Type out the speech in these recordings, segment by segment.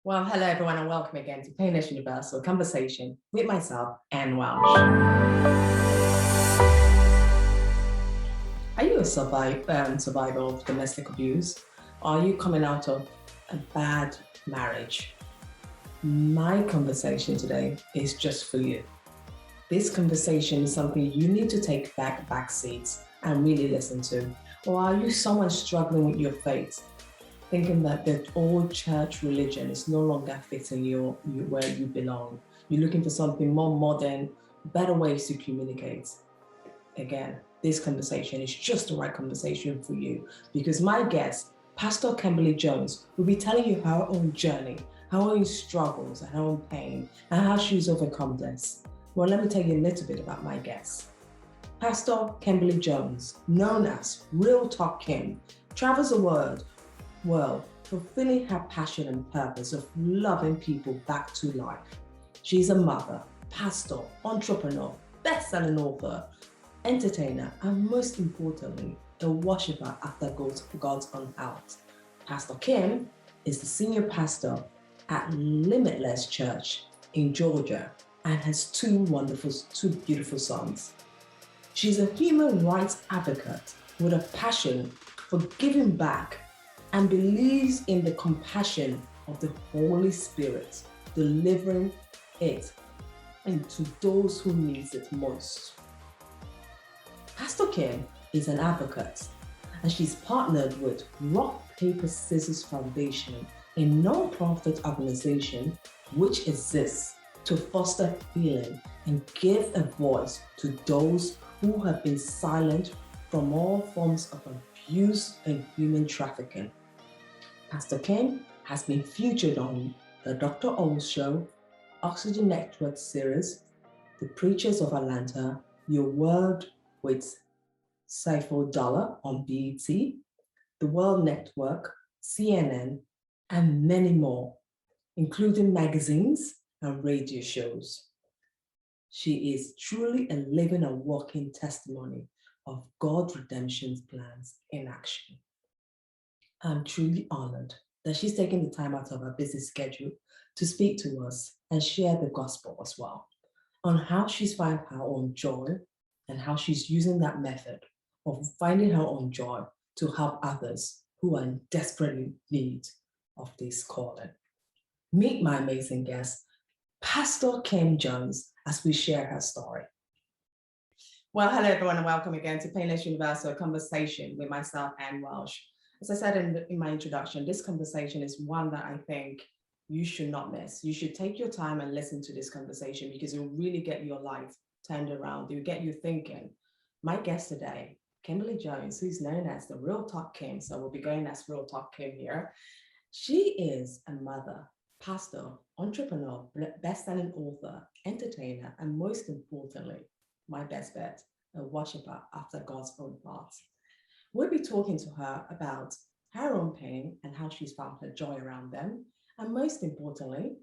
Well, hello everyone and welcome again to Painless Universal Conversation with myself, Anne Welsh. Are you a survivor of domestic abuse? Or are you coming out of a bad marriage? My conversation today is just for you. This conversation is something you need to take back seats and really listen to. Or are you someone struggling with your faith? Thinking that the old church religion is no longer fitting you where you belong. You're looking for something more modern, better ways to communicate. Again, this conversation is just the right conversation for you because my guest, Pastor Kimberly Jones, will be telling you her own journey, her own struggles, her own pain, and how she's overcome this. Well, let me tell you a little bit about my guest. Pastor Kimberly Jones, known as Real Talk Kim, travels the world, fulfilling her passion and purpose of loving people back to life. She's a mother, pastor, entrepreneur, best-selling author, entertainer, and most importantly, a worshiper after God's own heart. Pastor Kim is the senior pastor at Limitless Church in Georgia and has two beautiful sons. She's a human rights advocate with a passion for giving back and believes in the compassion of the Holy Spirit, delivering it into those who need it most. Pastor Kim is an advocate, and she's partnered with Rock, Paper, Scissors Foundation, a non-profit organization which exists to foster healing and give a voice to those who have been silent from all forms of abuse and human trafficking. Pastor Kim has been featured on the Dr. O's Show, Oxygen Network series, The Preachers of Atlanta, Your Word with Saiful Dollar on BET, The World Network, CNN, and many more, including magazines and radio shows. She is truly a living and walking testimony of God's redemption plans in action. I'm truly honored that she's taken the time out of her busy schedule to speak to us and share the gospel as well on how she's found her own joy and how she's using that method of finding her own joy to help others who are in desperate need of this calling. Meet my amazing guest, Pastor Kim Jones, as we share her story. Well, hello everyone and welcome again to Painless Universal Conversation with myself, Anne Welsh. As I said in my introduction, this conversation is one that I think you should not miss. You should take your time and listen to this conversation because it will really get your life turned around. It will get you thinking. My guest today, Kimberly Jones, who's known as the Real Talk Kim, so we'll be going as Real Talk Kim here. She is a mother, pastor, entrepreneur, best-selling author, entertainer, and most importantly, my best bet, a worshiper after God's own heart. We'll be talking to her about her own pain and how she's found her joy around them. And most importantly,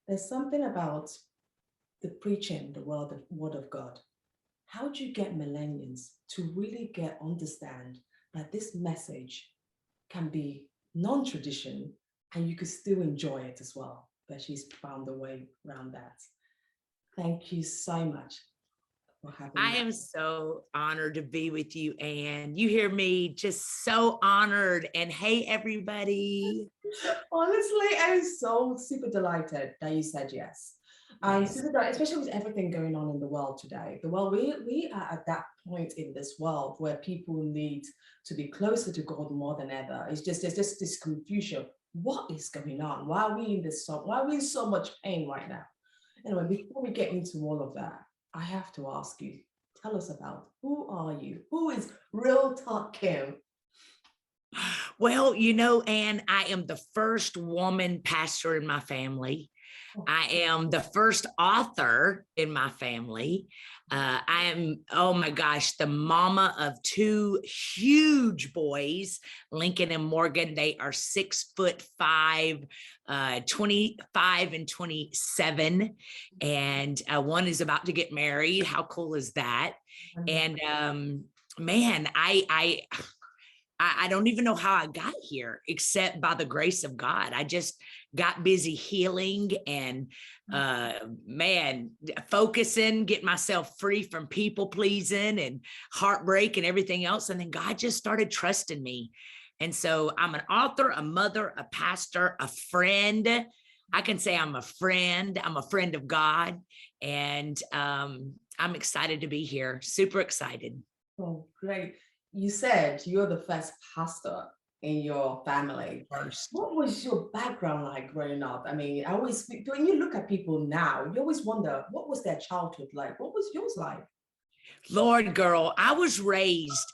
there's something about the preaching, the word of God. How do you get millennials to really understand that this message can be non-tradition and you could still enjoy it as well, that she's found a way around that. Thank you so much. I am so honored to be with you, Anne. You hear me, just so honored. And hey, everybody. Honestly, I'm so super delighted that you said yes. I'm super delighted, especially with everything going on in the world today. The world, we are at that point in this world where people need to be closer to God more than ever. There's just this confusion. What is going on? Why are we in so much pain right now? Anyway, before we get into all of that, I have to ask you, tell us about who are you? Who is Real Talk Kim? Well, Anne, I am the first woman pastor in my family. I am the first author in my family. I am, oh my gosh, the mama of two huge boys, Lincoln and Morgan. They are 6'5", 25 and 27. And one is about to get married. How cool is that? And man, I don't even know how I got here except by the grace of God. I just got busy healing and focusing, getting myself free from people pleasing and heartbreak and everything else. And then God just started trusting me. And so I'm an author, a mother, a pastor, a friend. I can say I'm a friend. I'm a friend of God. And I'm excited to be here. Super excited. Oh, great. You said you're the first pastor in your family. First. What was your background like growing up? I mean, when you look at people now, you always wonder, what was their childhood like? What was yours like? Lord, girl, I was raised,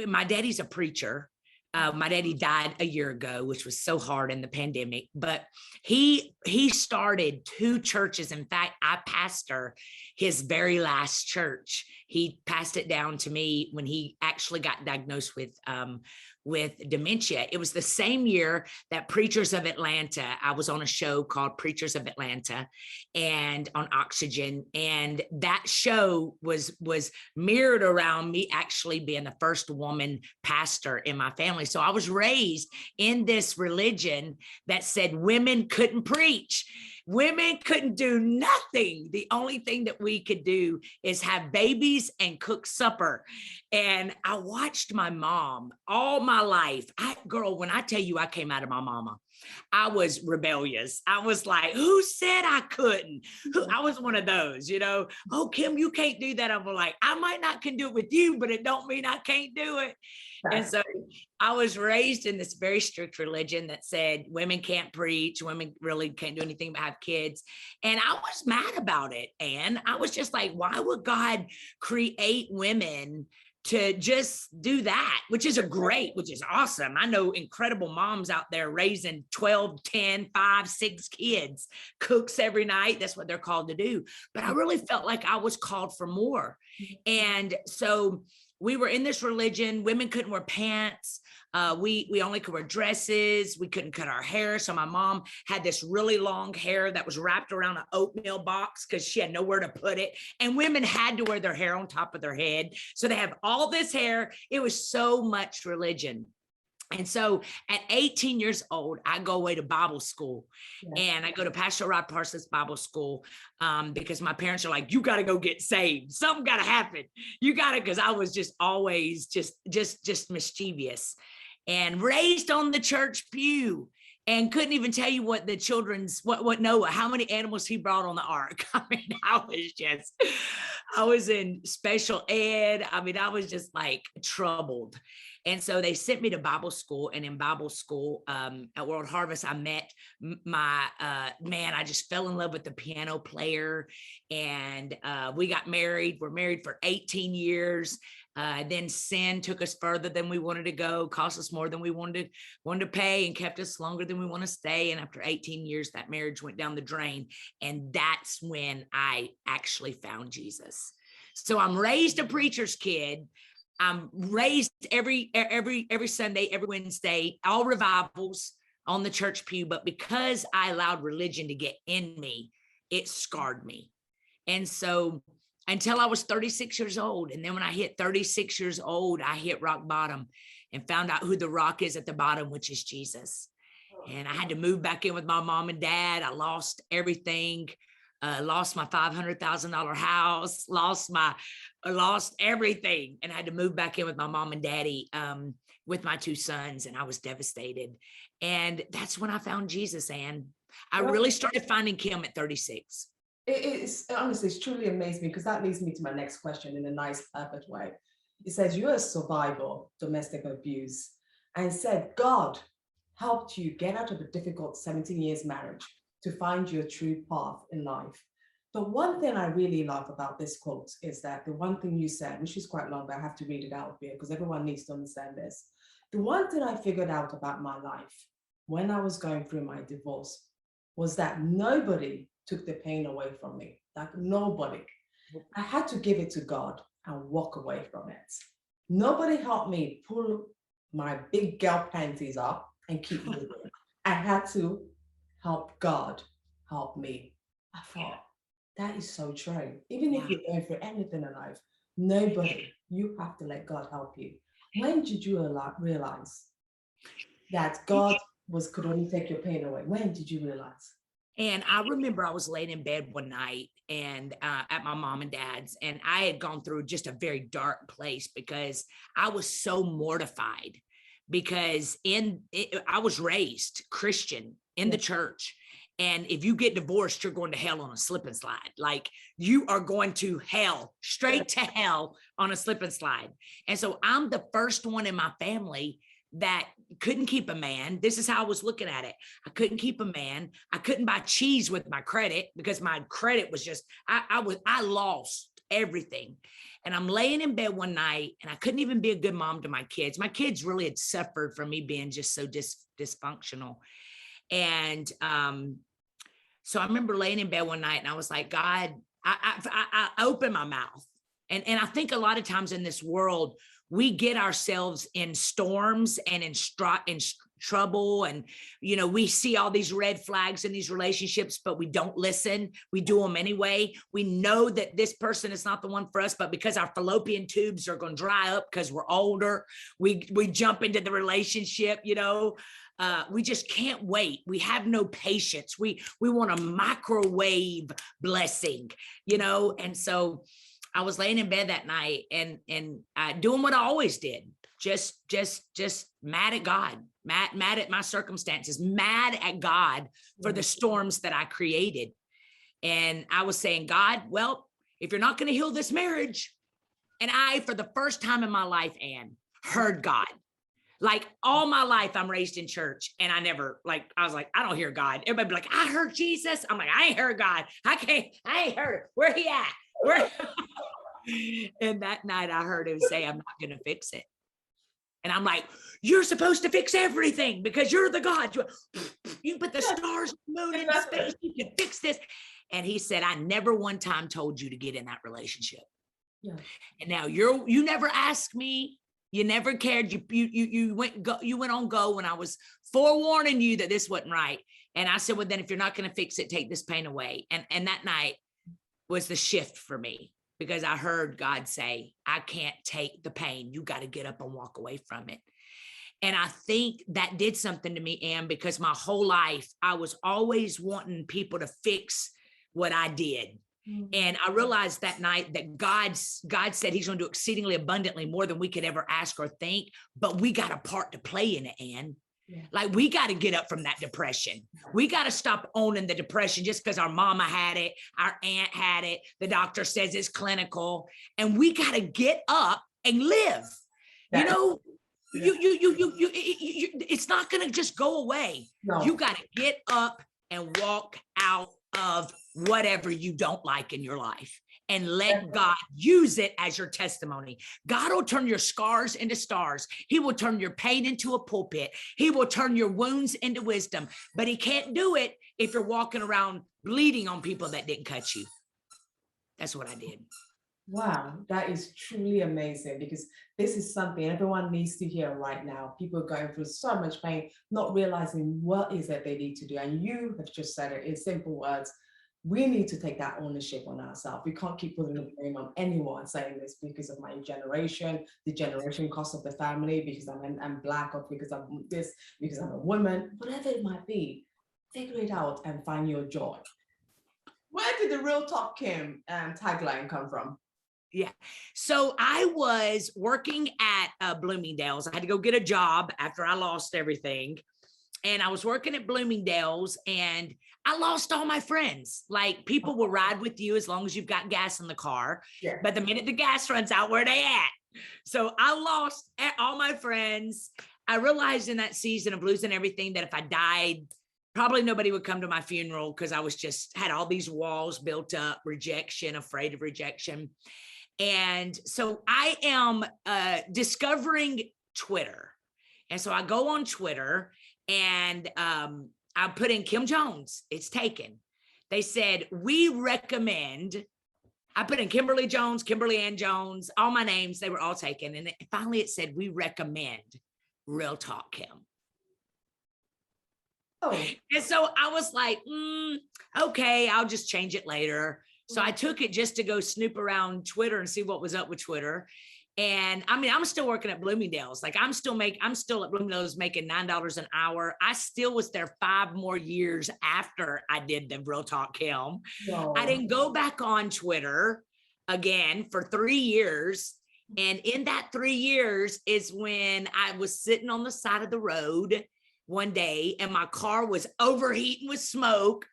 my daddy's a preacher. My daddy died a year ago, which was so hard in the pandemic, but he started 2 churches. In fact, I pastor his very last church. He passed it down to me when he actually got diagnosed with dementia. It was the same year that Preachers of Atlanta, I was on a show called Preachers of Atlanta and on Oxygen. And that show was mirrored around me actually being the first woman pastor in my family. So I was raised in this religion that said women couldn't preach. Women couldn't do nothing. The only thing that we could do is have babies and cook supper. And I watched my mom all my life. Girl, when I tell you I came out of my mama, I was rebellious. I was like, who said I couldn't? I was one of those, oh, Kim, you can't do that. I'm like, I might not can do it with you, but it don't mean I can't do it. And so I was raised in this very strict religion that said women can't preach, women really can't do anything but have kids. And I was mad about it. And I was just like, why would God create women to just do that, which is awesome. I know incredible moms out there raising 12, 10, 5, 6 kids, cooks every night. That's what they're called to do. But I really felt like I was called for more. And so we were in this religion. Women couldn't wear pants. We only could wear dresses. We couldn't cut our hair. So my mom had this really long hair that was wrapped around an oatmeal box because she had nowhere to put it. And women had to wear their hair on top of their head. So they have all this hair. It was so much religion. And so at 18 years old, I go away to Bible school. And I go to Pastor Rod Parsons Bible School because my parents are like, you got to go get saved. Something got to happen. You got to, because I was just always just mischievous and raised on the church pew and couldn't even tell you what the children's, what Noah, how many animals he brought on the ark. I mean, I was in special ed. I mean, I was just like troubled. And so they sent me to Bible school. And in Bible school at World Harvest, I met my man. I just fell in love with the piano player. And we got married. We're married for 18 years. Then sin took us further than we wanted to go, cost us more than we wanted to pay, and kept us longer than we want to stay. And after 18 years, that marriage went down the drain. And that's when I actually found Jesus. So I'm raised a preacher's kid. I'm raised every Sunday, every Wednesday, all revivals on the church pew. But because I allowed religion to get in me, it scarred me. And so until I was 36 years old. And then when I hit 36 years old, I hit rock bottom and found out who the rock is at the bottom, which is Jesus. And I had to move back in with my mom and dad. I lost everything. Lost my $500,000 house, lost everything, and I had to move back in with my mom and daddy with my 2 sons, and I was devastated. And that's when I found Jesus, and I really started finding Kim at 36. It's honestly, it's truly amazed me because that leads me to my next question in a nice, perfect way. It says you're a survivor of domestic abuse, and said God helped you get out of a difficult 17 years marriage to find your true path in life. But one thing I really love about this quote is that the one thing you said, which is quite long, but I have to read it out here because everyone needs to understand this. The one thing I figured out about my life when I was going through my divorce was that nobody took the pain away from me. Like nobody. I had to give it to God and walk away from it. Nobody helped me pull my big girl panties up and keep moving. I had to help God help me. I thought, that is so true. Even if you're going through anything in life, nobody, you have to let God help you. When did you realize that God could only take your pain away? When did you realize? And I remember I was laying in bed one night and at my mom and dad's, and I had gone through just a very dark place because I was so mortified because I was raised Christian in the church. And if you get divorced, you're going to hell on a slip and slide. Like you are going to hell, straight to hell on a slip and slide. And so I'm the first one in my family that couldn't keep a man. This is how I was looking at it. I couldn't keep a man. I couldn't buy cheese with my credit because my credit was just, I lost everything. And I'm laying in bed one night and I couldn't even be a good mom to my kids. My kids really had suffered from me being just so dysfunctional. And so I remember laying in bed one night and I was like, God, I opened my mouth. And I think a lot of times in this world, we get ourselves in storms and in trouble. And, you know, we see all these red flags in these relationships, but we don't listen. We do them anyway. We know that this person is not the one for us, but because our fallopian tubes are going to dry up because we're older, we jump into the relationship, you know. We just can't wait. We have no patience. We want a microwave blessing, you know. And so I was laying in bed that night and doing what I always did, just mad at God, mad at my circumstances, mad at God for the storms that I created. And I was saying, God, well, if you're not going to heal this marriage, and I, for the first time in my life, Anne, heard God. Like all my life, I'm raised in church and I never, like, I was like, I don't hear God. Everybody be like, I heard Jesus. I'm like, I ain't heard God. I ain't heard it. Where he at? Where? And that night I heard him say, I'm not going to fix it. And I'm like, you're supposed to fix everything because you're the God. You put the stars, moon in space. You can fix this. And he said, I never one time told you to get in that relationship. Yeah. And now you never asked me. You never cared. You went on go when I was forewarning you that this wasn't right. And I said, well, then if you're not going to fix it, take this pain away. And that night was the shift for me because I heard God say, I can't take the pain. You got to get up and walk away from it. And I think that did something to me, Anne, because my whole life I was always wanting people to fix what I did. And I realized that night that God said he's going to do exceedingly abundantly more than we could ever ask or think, but we got a part to play in it, Anne. Yeah. Like we got to get up from that depression. We got to stop owning the depression just because our mama had it, our aunt had it, the doctor says it's clinical, and we got to get up and live. Yeah. You know, yeah. It's not going to just go away. No. You got to get up and walk out of whatever you don't like in your life and let God use it as your testimony. God will turn your scars into stars. He will turn your pain into a pulpit. He will turn your wounds into wisdom, but he can't do it if you're walking around bleeding on people that didn't cut you. That's what I did. Wow, that is truly amazing because this is something everyone needs to hear right now. People are going through so much pain, not realizing what is it they need to do. And you have just said it in simple words. We need to take that ownership on ourselves. We can't keep putting the blame on anyone saying this because of my generation, the generation cost of the family, because I'm Black, or because I'm this, because I'm a woman, whatever it might be. Figure it out and find your joy. Where did the Real Talk Kim tagline come from? Yeah. So I was working at Bloomingdale's. I had to go get a job after I lost everything. And I was working at Bloomingdale's and I lost all my friends. Like people will ride with you as long as you've got gas in the car. Yeah. But the minute the gas runs out, where they at? So I lost all my friends. I realized in that season of losing everything that if I died, probably nobody would come to my funeral because I was had all these walls built up, rejection, afraid of rejection. And so I am discovering Twitter. And so I go on Twitter and I put in Kim Jones. It's taken. They said, we recommend. I put in Kimberly Jones, Kimberly Ann Jones, all my names. They were all taken. And finally it said, we recommend Real Talk Kim. Oh. And so I was like, okay, I'll just change it later. So I took it just to go snoop around Twitter and see what was up with Twitter. And I mean, I'm still working at Bloomingdale's. Like I'm still at Bloomingdale's making $9 an hour. I still was there 5 more years after I did the Real Talk Kim. No. I didn't go back on Twitter again for 3 years. And in that 3 years is when I was sitting on the side of the road one day and my car was overheating with smoke.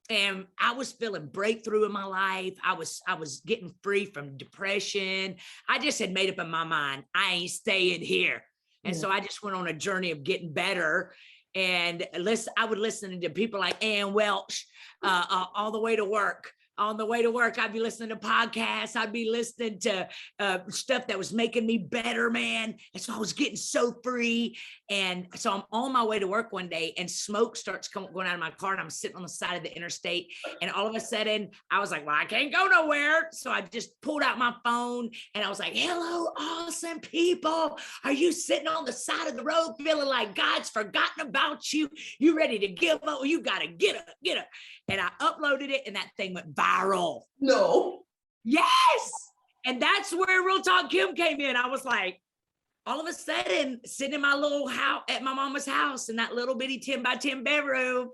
And I was feeling breakthrough in my life. I was getting free from depression. I just had made up in my mind, I ain't staying here. And so I just went on a journey of getting better. And I would listen to people like Ann Welch all the way to work. On the way to work, I'd be listening to podcasts. I'd be listening to stuff that was making me better, man. And so I was getting so free. And so I'm on my way to work one day and smoke starts going out of my car and I'm sitting on the side of the interstate. And all of a sudden I was like, well, I can't go nowhere. So I just pulled out my phone and I was like, hello, awesome people. Are you sitting on the side of the road feeling like God's forgotten about you? You ready to give up? You got to get up. And I uploaded it and that thing went viral. No. Yes. And that's where Real Talk Kim came in. I was like, all of a sudden, sitting in my little house at my mama's house in that little bitty 10 by 10 bedroom,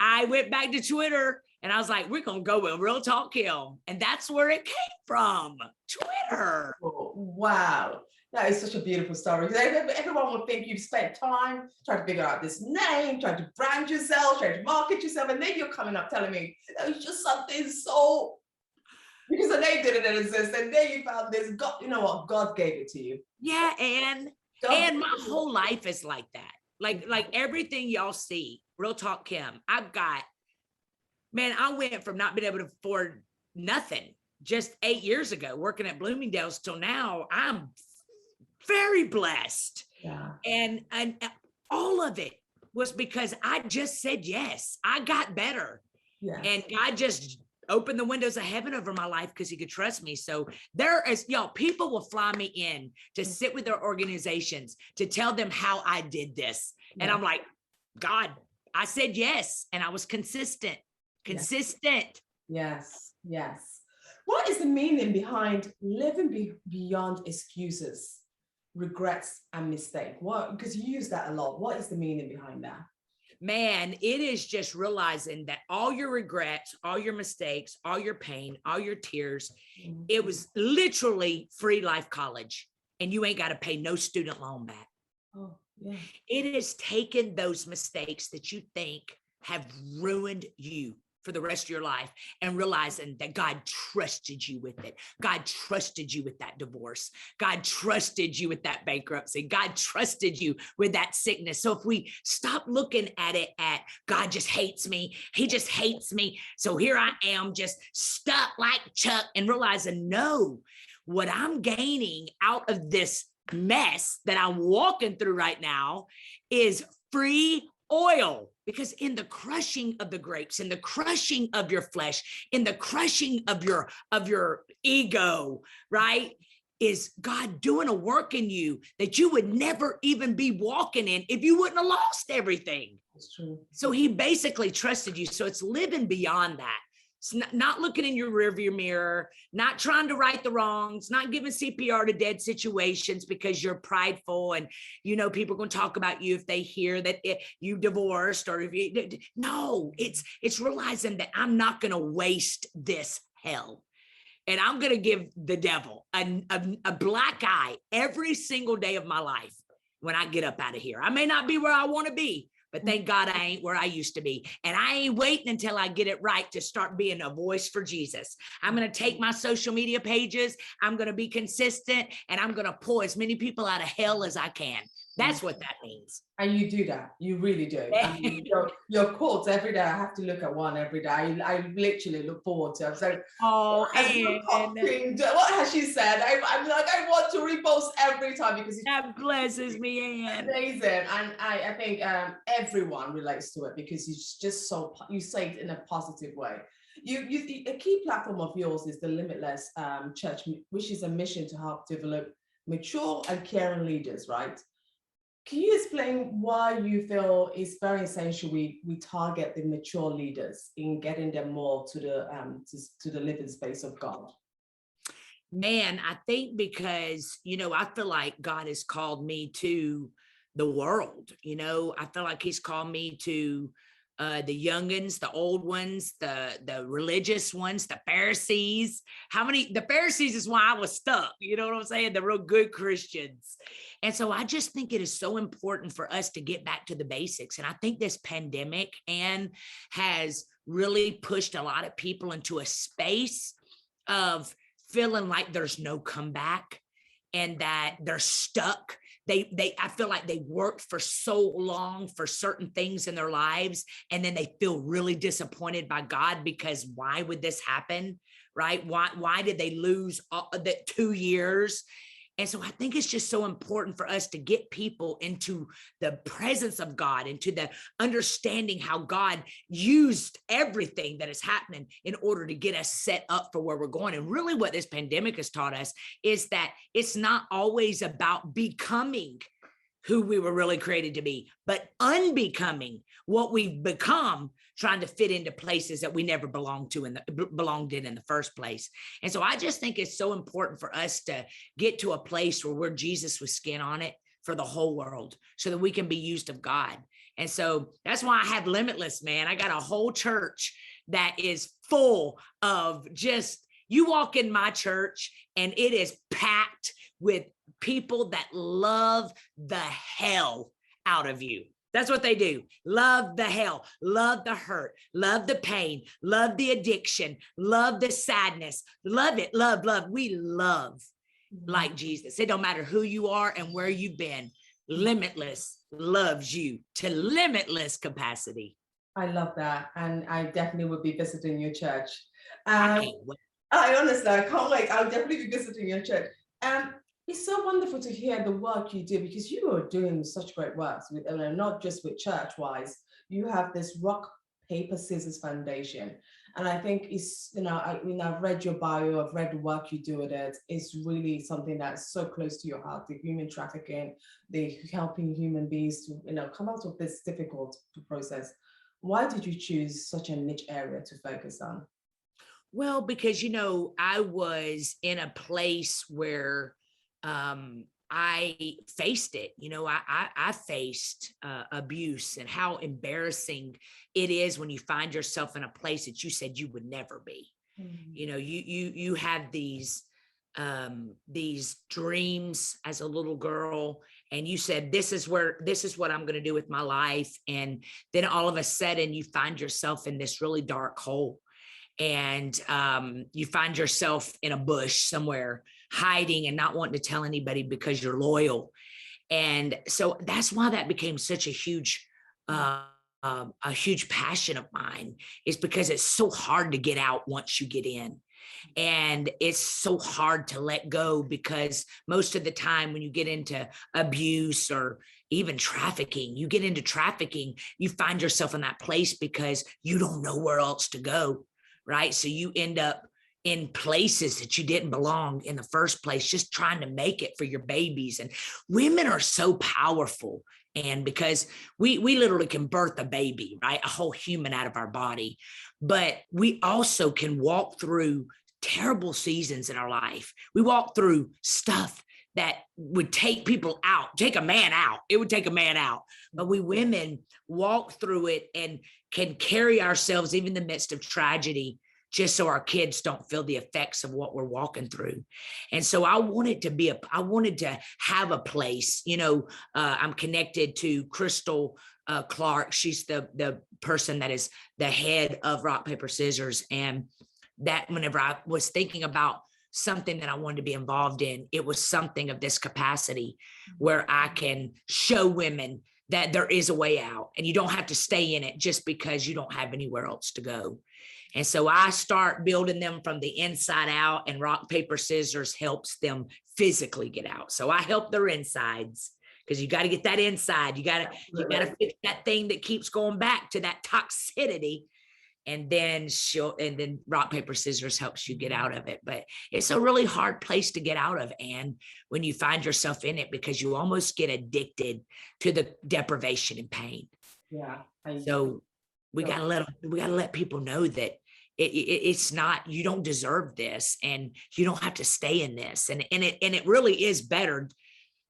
I went back to Twitter and I was like, we're going to go with Real Talk Kim. And that's where it came from, Twitter. Oh, wow. That is such a beautiful story. Everyone would think you've spent time trying to figure out this name, trying to brand yourself, trying to market yourself, and then you're coming up telling me it was just something so, because the name didn't exist, and then you found this. God, you know what? God gave it to you. Yeah, and my whole life is like that. Like everything y'all see, Real Talk Kim. I went from not being able to afford nothing just 8 years ago, working at Bloomingdale's till now. I'm very blessed. Yeah. And all of it was because I just said yes. I got better. Yes. And God just opened the windows of heaven over my life because he could trust me. So people will fly me in to sit with their organizations to tell them how I did this. Yeah. And I'm like, God, I said yes. And I was consistent. Yes. What is the meaning behind living beyond excuses, regrets, and mistake? What, because you use that a lot. What is the meaning behind that? Man, it is just realizing that all your regrets, all your mistakes, all your pain, all your tears, it was literally free life college and you ain't got to pay no student loan back. Oh, yeah. It has taken those mistakes that you think have ruined you for the rest of your life and realizing that God trusted you with it. God trusted you with that divorce. God trusted you with that bankruptcy. God trusted you with that sickness. So if we stop looking at it at God just hates me, he just hates me. So here I am just stuck like Chuck and realizing, no, what I'm gaining out of this mess that I'm walking through right now is free oil, because in the crushing of the grapes, in the crushing of your flesh, in the crushing of your ego, right, is God doing a work in you that you would never even be walking in if you wouldn't have lost everything. That's true. So he basically trusted you. So it's living beyond that. It's not looking in your rearview mirror, not trying to right the wrongs, not giving CPR to dead situations because you're prideful and, people are going to talk about you if they hear that you divorced or if you, no, it's realizing that I'm not going to waste this hell. And I'm going to give the devil a black eye every single day of my life when I get up out of here. I may not be where I want to be, but thank God I ain't where I used to be. And I ain't waiting until I get it right to start being a voice for Jesus. I'm going to take my social media pages. I'm going to be consistent and I'm going to pull as many people out of hell as I can. That's what that means. And you do that. You really do. I mean, your quotes every day. I have to look at one every day. I literally look forward to it. So, what has she said? I'm like, I want to repost every time because that blesses me, Ann. Amazing. And I think everyone relates to it because it's just so, you say it in a positive way. A key platform of yours is the Limitless Church, which is a mission to help develop mature and caring leaders, right? Can you explain why you feel it's very essential we target the mature leaders in getting them more to the living space of God? Man, I think because, I feel like God has called me to the world. I feel like he's called me to the youngins, the old ones, the religious ones, the Pharisees. The Pharisees is why I was stuck. You know what I'm saying? The real good Christians. And so I just think it is so important for us to get back to the basics. And I think this pandemic has really pushed a lot of people into a space of feeling like there's no comeback and that they're stuck. I feel like they worked for so long for certain things in their lives, and then they feel really disappointed by God because why would this happen? Right? Why did they lose that 2 years? And so I think it's just so important for us to get people into the presence of God, into the understanding how God used everything that is happening in order to get us set up for where we're going. And really what this pandemic has taught us is that it's not always about becoming who we were really created to be, but unbecoming what we've become, trying to fit into places that we never belonged in in the first place. And so I just think it's so important for us to get to a place where we're Jesus with skin on it for the whole world so that we can be used of God. And so that's why I have Limitless, man. I got a whole church that is full of you walk in my church and it is packed with people that love the hell out of you. That's what they do. Love the hell, love the hurt, love the pain, love the addiction, love the sadness, love it, love. We love like Jesus. It don't matter who you are and where you've been. Limitless loves you to limitless capacity. I love that. And I definitely would be visiting your church. I can't wait. I can't wait. I'll definitely be visiting your church. It's so wonderful to hear the work you do, because you are doing such great work, not just with church-wise. You have this rock, paper, scissors foundation. And I think it's, I've read your bio, I've read the work you do with it. It's really something that's so close to your heart, the human trafficking, the helping human beings to, come out of this difficult process. Why did you choose such a niche area to focus on? Well, because, I was in a place where I faced it. I faced abuse, and how embarrassing it is when you find yourself in a place that you said you would never be. Mm-hmm. You have these dreams as a little girl, and you said, this is what I'm going to do with my life. And then all of a sudden you find yourself in this really dark hole, and you find yourself in a bush somewhere, hiding and not wanting to tell anybody because you're loyal. And so that's why that became such a huge passion of mine, is because it's so hard to get out once you get in. And it's so hard to let go, because most of the time when you get into abuse or even trafficking, you find yourself in that place because you don't know where else to go, right? So you end up in places that you didn't belong in the first place, just trying to make it for your babies. And women are so powerful. And because we literally can birth a baby, right? A whole human out of our body. But we also can walk through terrible seasons in our life. We walk through stuff that would take a man out. It would take a man out. But we women walk through it and can carry ourselves even in the midst of tragedy, just so our kids don't feel the effects of what we're walking through. And so I wanted to have a place, I'm connected to Crystal Clark. She's the person that is the head of Rock, Paper, Scissors. And that whenever I was thinking about something that I wanted to be involved in, it was something of this capacity where I can show women that there is a way out, and you don't have to stay in it just because you don't have anywhere else to go. And so I start building them from the inside out, and Rock, Paper, Scissors helps them physically get out. So I help their insides, because you got to get that inside. You got to fix that thing that keeps going back to that toxicity. And then Rock, Paper, Scissors helps you get out of it. But it's a really hard place to get out of, and when you find yourself in it, because you almost get addicted to the deprivation and pain. Yeah. So we gotta let people know that It's not, you don't deserve this, and you don't have to stay in this. And it really is better.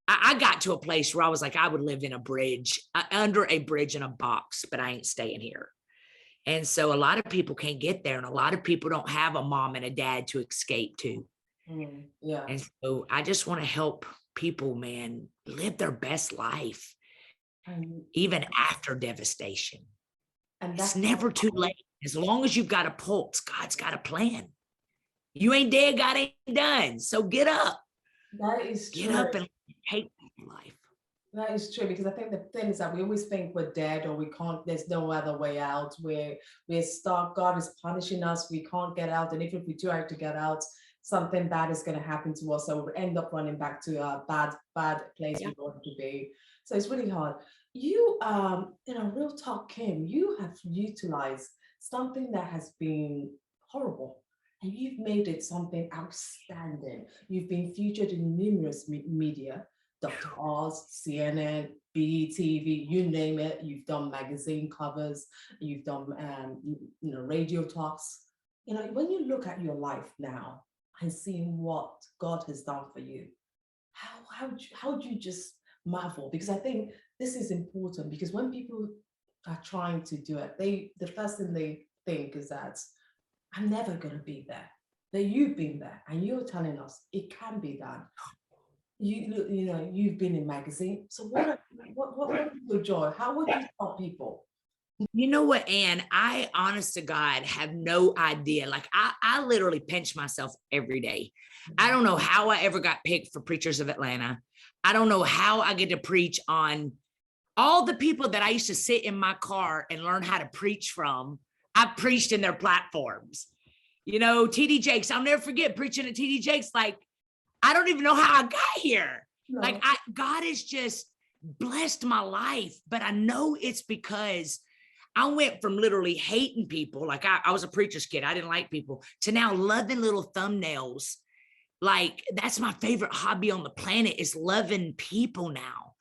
I got to a place where I was like, I would live in a bridge, under a bridge in a box, but I ain't staying here. And so a lot of people can't get there. And a lot of people don't have a mom and a dad to escape to. Yeah. And so I just want to help people, man, live their best life, even after devastation. And it's never too late. As long as you've got a pulse, God's got a plan. You ain't dead, God ain't done. So get up. That is true. Get up and take life. That is true, because I think the thing is that we always think we're dead, or we can't, there's no other way out. We're stuck. God is punishing us. We can't get out. And even if we do have to get out, something bad is going to happen to us. So we'll end up running back to a bad place we want to be. So it's really hard. You, real talk, Kim, you have utilized something that has been horrible, and you've made it something outstanding. You've been featured in numerous media, Dr. Oz, CNN, BETV, you name it. You've done magazine covers, you've done radio talks. When you look at your life now and seeing what God has done for you, how do you just marvel? Because I think this is important, because when people are trying to do it, the first thing they think is that I'm never going to be there. That you've been there and you're telling us it can be done. You've been in magazine. So what is your joy? How would you tell people? You know what, Ann? I, honest to God, have no idea. Like I literally pinch myself every day. I don't know how I ever got picked for Preachers of Atlanta. I don't know how I get to preach on all the people that I used to sit in my car and learn how to preach from. I preached in their platforms. TD Jakes. I'll never forget preaching at TD Jakes. Like, I don't even know how I got here. No. Like, God has just blessed my life, but I know it's because I went from literally hating people. Like I was a preacher's kid. I didn't like people, to now loving little thumbnails. Like, that's my favorite hobby on the planet, is loving people now.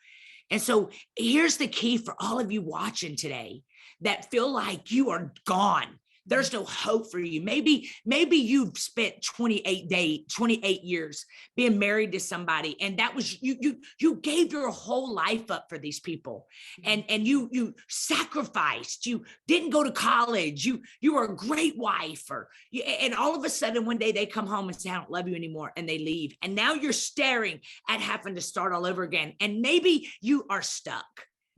And so here's the key for all of you watching today that feel like you are gone. There's no hope for you. Maybe you've spent 28 years being married to somebody, and that was you gave your whole life up for these people, and you sacrificed. You didn't go to college. You were a great wife, and all of a sudden one day they come home and say, I don't love you anymore, and they leave. And now you're staring at having to start all over again. And maybe you are stuck.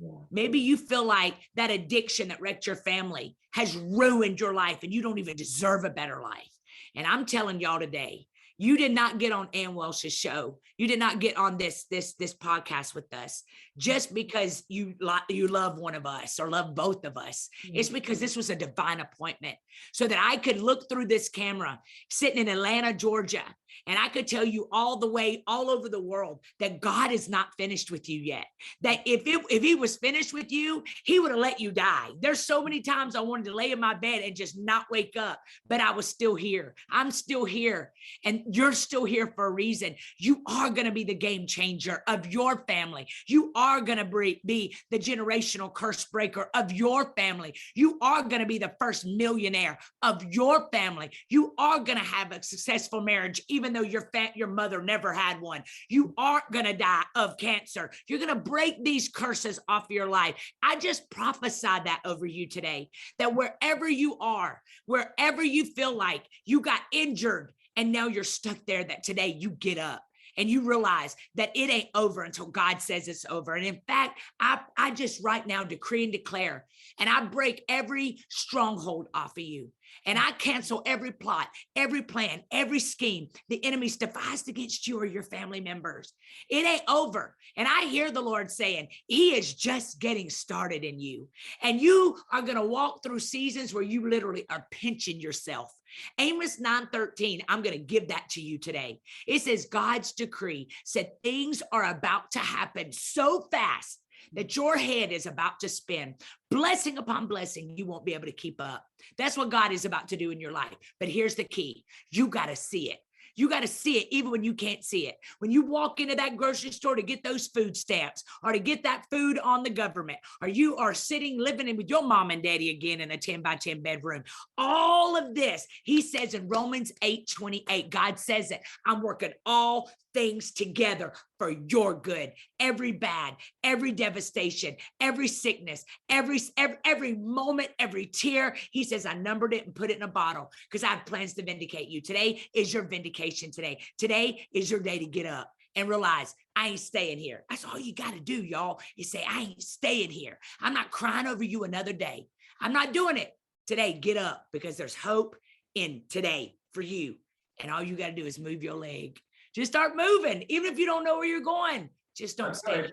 Yeah. Maybe you feel like that addiction that wrecked your family has ruined your life, and you don't even deserve a better life. And I'm telling y'all today, you did not get on Ann Welsh's show. You did not get on this podcast with us just because you love one of us or love both of us. It's because this was a divine appointment, so that I could look through this camera sitting in Atlanta, Georgia, and I could tell you all over the world that God is not finished with you yet. That if he was finished with you, he would have let you die. There's so many times I wanted to lay in my bed and just not wake up, but I was still here. I'm still here, and you're still here for a reason. You are going to be the game changer of your family. You are going to be the generational curse breaker of your family. You are going to be the first millionaire of your family. You are going to have a successful marriage, even though your mother never had one. You aren't going to die of cancer. You're going to break these curses off your life. I just prophesied that over you today, that wherever you are, wherever you feel like you got injured and now you're stuck there, that today you get up and you realize that it ain't over until God says it's over. And in fact, I just right now decree and declare, and I break every stronghold off of you. And I cancel every plot, every plan, every scheme the enemy's devised against you or your family members. It ain't over. And I hear the Lord saying, he is just getting started in you. And you are going to walk through seasons where you literally are pinching yourself. Amos 9:13, I'm going to give that to you today. It says, God's decree said things are about to happen so fast that your head is about to spin. Blessing upon blessing, you won't be able to keep up. That's what God is about to do in your life. But here's the key. You got to see it. You got to see it even when you can't see it. When you walk into that grocery store to get those food stamps or to get that food on the government, or you are sitting, living in with your mom and daddy again in a 10 by 10 bedroom, all of this, he says in Romans 8:28, God says it, I'm working all things together for your good. Every bad, every devastation, every sickness, every moment, every tear. He says, I numbered it and put it in a bottle because I have plans to vindicate you. Today is your vindication today. Today is your day to get up and realize I ain't staying here. That's all you got to do, y'all, is say, I ain't staying here. I'm not crying over you another day. I'm not doing it. Today, get up because there's hope in today for you. And all you got to do is move your leg. Just start moving. Even if you don't know where you're going, just don't stay.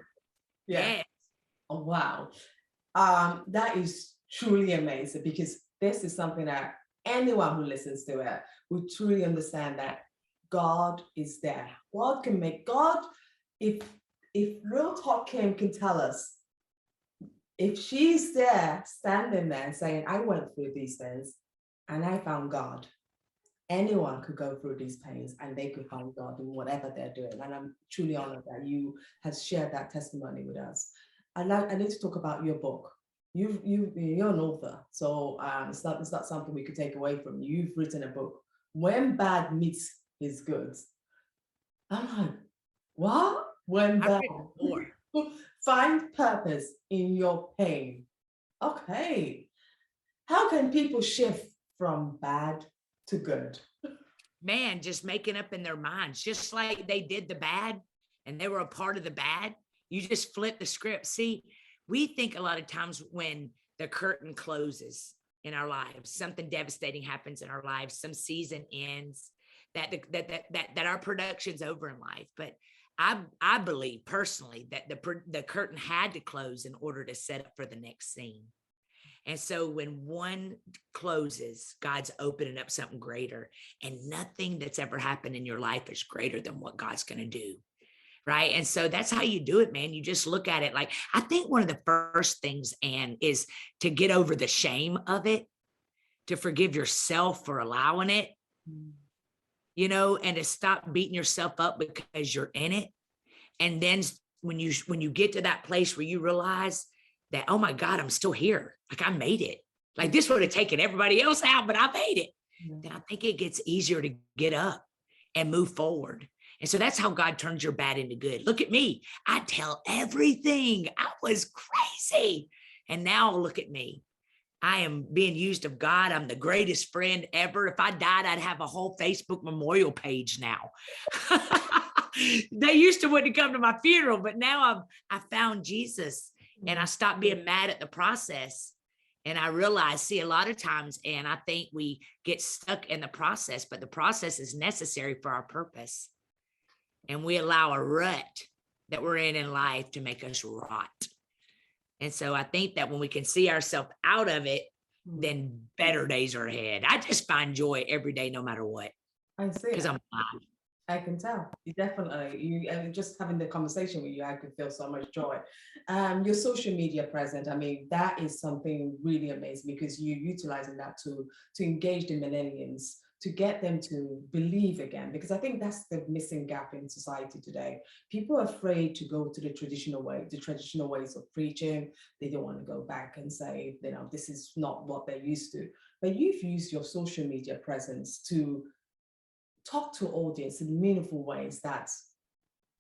Yeah. Oh, wow. That is truly amazing, because this is something that anyone who listens to it will truly understand that God is there. God can make God, if Real Talk Kim can tell us, if she's there, standing there and saying, I went through these things and I found God, anyone could go through these pains and they could find God in whatever they're doing. And I'm truly honored that you have shared that testimony with us. I need to talk about your book. You're an author, so it's not something we could take away from you. You've written a book, When Bad Meets His Goods. I'm like, what? When bad? Find purpose in your pain. Okay. How can people shift from bad to good? Man, just making up in their minds, just like they did the bad and they were a part of the bad. You just flip the script. See, we think a lot of times when the curtain closes in our lives, something devastating happens in our lives, some season ends, that our production's over in life. But I believe personally that the curtain had to close in order to set up for the next scene. And so when one closes, God's opening up something greater, and nothing that's ever happened in your life is greater than what God's going to do. Right. And so that's how you do it, man. You just look at it. Like, I think one of the first things, Anne, is to get over the shame of it, to forgive yourself for allowing it, you know, and to stop beating yourself up because you're in it. And then when you get to that place where you realize that, oh my God, I'm still here. Like, I made it. Like, this would have taken everybody else out, but I made it. Then I think it gets easier to get up and move forward. And so that's how God turns your bad into good. Look at me. I tell everything. I was crazy. And now look at me. I am being used of God. I'm the greatest friend ever. If I died, I'd have a whole Facebook memorial page now. They used to wouldn't come to my funeral, but now I found Jesus, and I stopped being mad at the process. And I realized, see, a lot of times, and I think we get stuck in the process, but the process is necessary for our purpose. And we allow a rut that we're in life to make us rot. And so I think that when we can see ourselves out of it, then better days are ahead. I just find joy every day, no matter what. I see. Because I'm alive. I can tell. You definitely, and just having the conversation with you, I could feel so much joy. Your social media presence, I mean, that is something really amazing, because you're utilizing that to engage the millennials, to get them to believe again, because I think that's the missing gap in society today. People are afraid to go to the traditional ways of preaching. They don't want to go back and say, you know, this is not what they're used to. But you've used your social media presence to talk to audience in meaningful ways that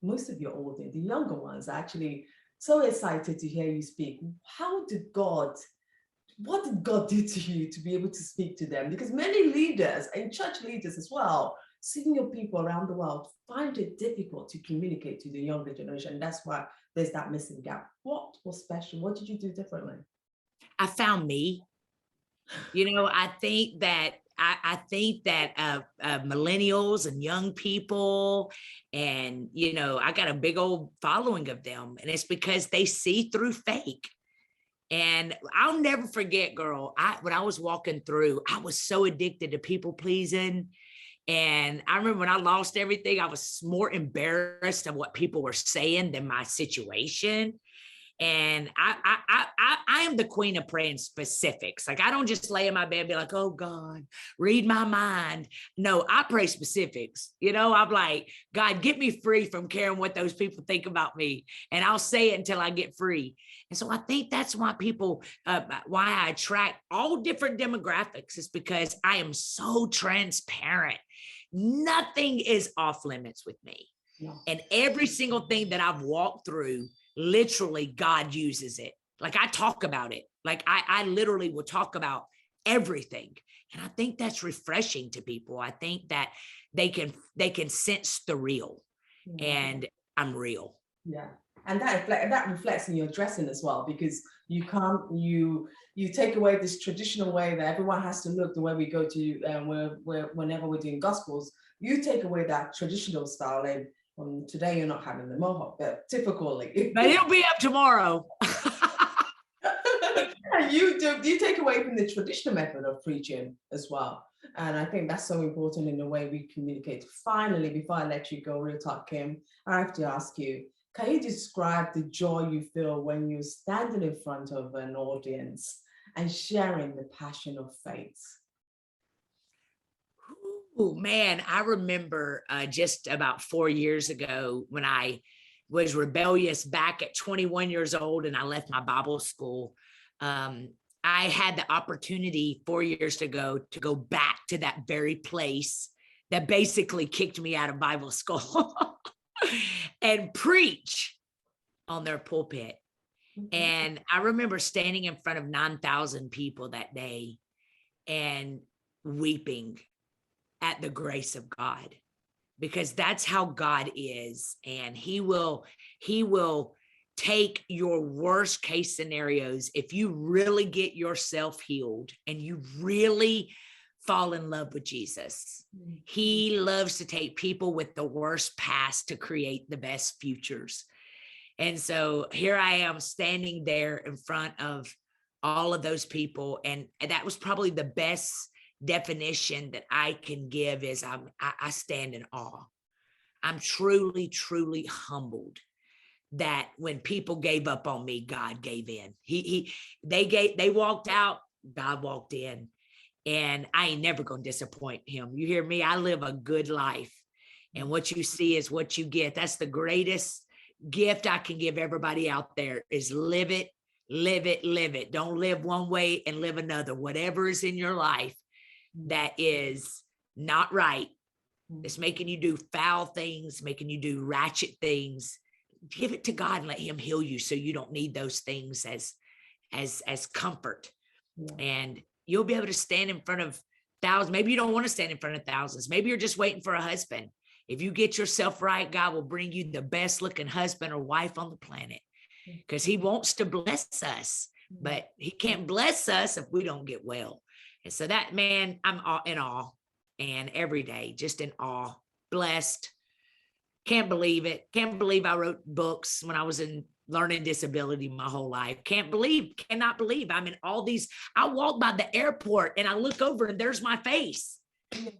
most of your audience, the younger ones, are actually so excited to hear you speak. What did God do to you to be able to speak to them? Because many leaders and church leaders as well, senior people around the world, find it difficult to communicate to the younger generation. That's why there's that missing gap. What was special? What did you do differently? I found me. You know, I think that millennials and young people, and, you know, I got a big old following of them, and it's because they see through fake. And I'll never forget, girl, when I was walking through, I was so addicted to people pleasing. And I remember when I lost everything, I was more embarrassed of what people were saying than my situation. And I am the queen of praying specifics. Like I don't just lay in my bed and be like, oh God, read my mind. No, I pray specifics. You know, I'm like, God, get me free from caring what those people think about me. And I'll say it until I get free. And so I think that's why people, why I attract all different demographics is because I am so transparent. Nothing is off limits with me. No. And every single thing that I've walked through, literally God uses it. Like I talk about it. Like I literally will talk about everything. And I think that's refreshing to people. I think that they can sense the real, and I'm real. Yeah. And that reflects in your dressing as well, because you take away this traditional way that everyone has to look the way we go to whenever we're doing gospels. You take away that traditional style, and today you're not having the mohawk, but typically. But it'll be up tomorrow. You take away from the traditional method of preaching as well. And I think that's so important in the way we communicate. Finally, before I let you go, Real Talk Kim, I have to ask you, can you describe the joy you feel when you're standing in front of an audience and sharing the passion of faith? Oh man, I remember just about 4 years ago when I was rebellious back at 21 years old and I left my Bible school. I had the opportunity 4 years ago to go back to that very place that basically kicked me out of Bible school and preach on their pulpit. And I remember standing in front of 9,000 people that day and weeping at the grace of God, because that's how God is. And he will take your worst case scenarios. If you really get yourself healed and you really fall in love with Jesus, he loves to take people with the worst past to create the best futures. And so here I am standing there in front of all of those people. And that was probably the best definition that I can give is I stand in awe. I'm truly, truly humbled that when people gave up on me, God gave in. They walked out, God walked in. And I ain't never gonna disappoint him. You hear me? I live a good life. And what you see is what you get. That's the greatest gift I can give everybody out there is live it, live it, live it. Don't live one way and live another. Whatever is in your life that is not right, that's making you do foul things, making you do ratchet things, give it to God and let him heal you so you don't need those things as comfort. And you'll be able to stand in front of thousands. Maybe you don't want to stand in front of thousands. Maybe you're just waiting for a husband. If you get yourself right, God will bring you the best looking husband or wife on the planet, because he wants to bless us, but he can't bless us if we don't get well. And so that, man, I'm in awe, and every day just in awe, blessed. Can't believe it. Can't believe I wrote books when I was in learning disability my whole life. Cannot believe I'm in all these. I walk by the airport and I look over and there's my face. And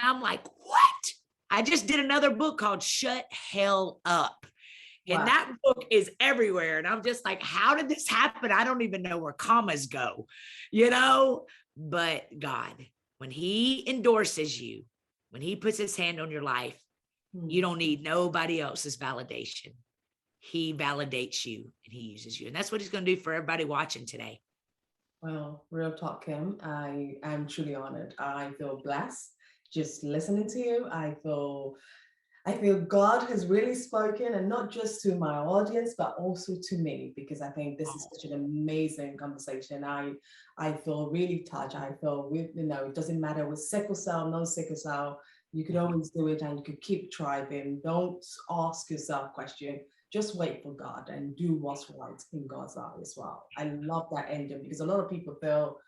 I'm like, what? I just did another book called Shut Hell Up. And Wow. that book is everywhere. And I'm just like, how did this happen? I don't even know where commas go, you know? But God, when he endorses you, when he puts his hand on your life, you don't need nobody else's validation. He validates you and he uses you. And that's what he's going to do for everybody watching today. Well, Real Talk, Kim, I am truly honored. I feel blessed just listening to you. I feel God has really spoken, and not just to my audience, but also to me, because I think this is such an amazing conversation. I feel really touched. I feel, it doesn't matter with sickle cell, no sickle cell, you could always do it and you could keep thriving. Don't ask yourself questions. Just wait for God and do what's right in God's eye as well. I love that ending, because a lot of people feel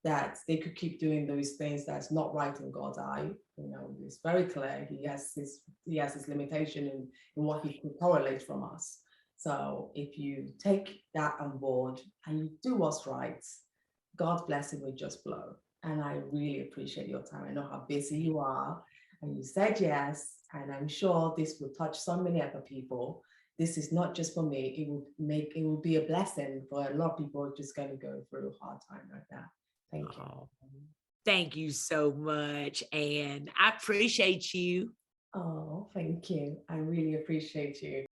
that they could keep doing those things that's not right in God's eye. It's very clear. He has his limitation in what he can correlate from us. So if you take that on board and you do what's right, God's blessing will just flow. And I really appreciate your time. I know how busy you are, and you said yes, and I'm sure this will touch so many other people. this is not just for me. It will be a blessing for a lot of people just going to go through a hard time like that. Thank you. Oh, thank you so much. And I appreciate you. Oh, thank you. I really appreciate you.